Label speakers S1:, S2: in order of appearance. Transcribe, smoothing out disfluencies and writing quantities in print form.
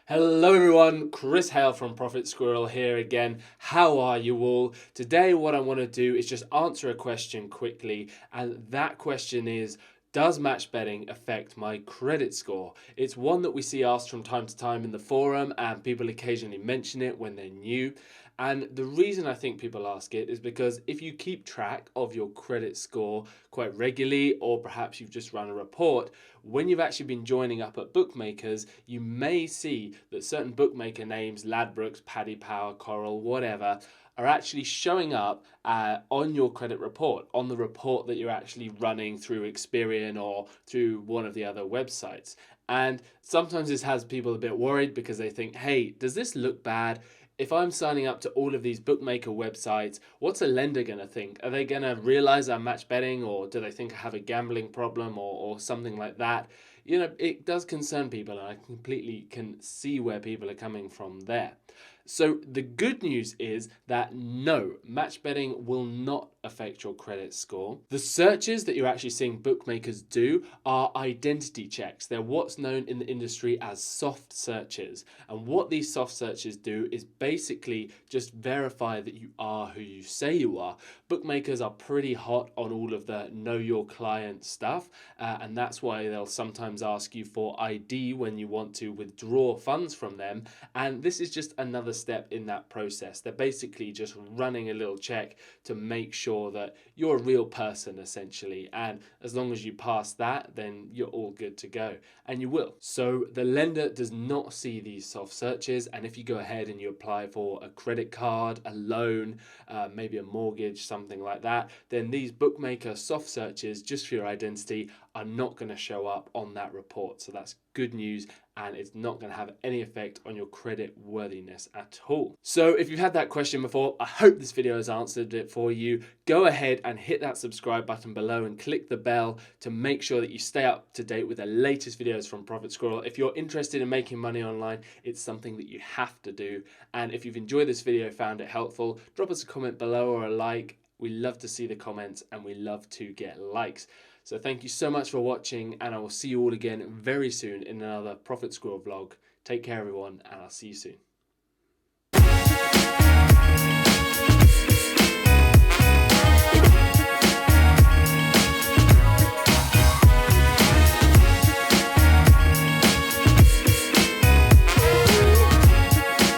S1: Hello everyone, Chris Hale from Profit Squirrel here again. How are you all? Today what I want to do is just answer a question quickly, and that question is, does match betting affect my credit score? It's one that we see asked from time to time in the forum, and people occasionally mention it when they're new. And the reason I think people ask it is because if you keep track of your credit score quite regularly, or perhaps you've just run a report, when you've actually been joining up at bookmakers, you may see that certain bookmaker names, Ladbrokes, Paddy Power, Coral, whatever, are actually showing up on your credit report, on the report that you're actually running through Experian or through one of the other websites. And sometimes this has people a bit worried because they think, hey, does this look bad? If I'm signing up to all of these bookmaker websites, what's a lender going to think? Are they going to realize I'm match betting, or do they think I have a gambling problem or something like that? You know, it does concern people, and I completely can see where people are coming from there. So the good news is that no, match betting will not affect your credit score. The searches that you're actually seeing bookmakers do are identity checks. They're what's known in the industry as soft searches. And what these soft searches do is basically just verify that you are who you say you are. Bookmakers are pretty hot on all of the know your client stuff, and that's why they'll sometimes ask you for ID when you want to withdraw funds from them. And this is just another step in that process. They're basically just running a little check to make sure that you're a real person, essentially, and as long as you pass that, then you're all good to go, and you will. So the lender does not see these soft searches, and if you go ahead and you apply for a credit card, a loan, maybe a mortgage, something like that, then these bookmaker soft searches just for your identity are not going to show up on that report. So that's good news, and it's not going to have any effect on your credit worthiness at all. So if you've had that question before, I hope this video has answered it for you. Go ahead and hit that subscribe button below and click the bell to make sure that you stay up to date with the latest videos from Profit Squirrel. If you're interested in making money online, it's something that you have to do. And if you've enjoyed this video, found it helpful, drop us a comment below or a like. We love to see the comments and we love to get likes. So thank you so much for watching, and I will see you all again very soon in another Profit Squirrel vlog. Take care everyone, and I'll see you soon.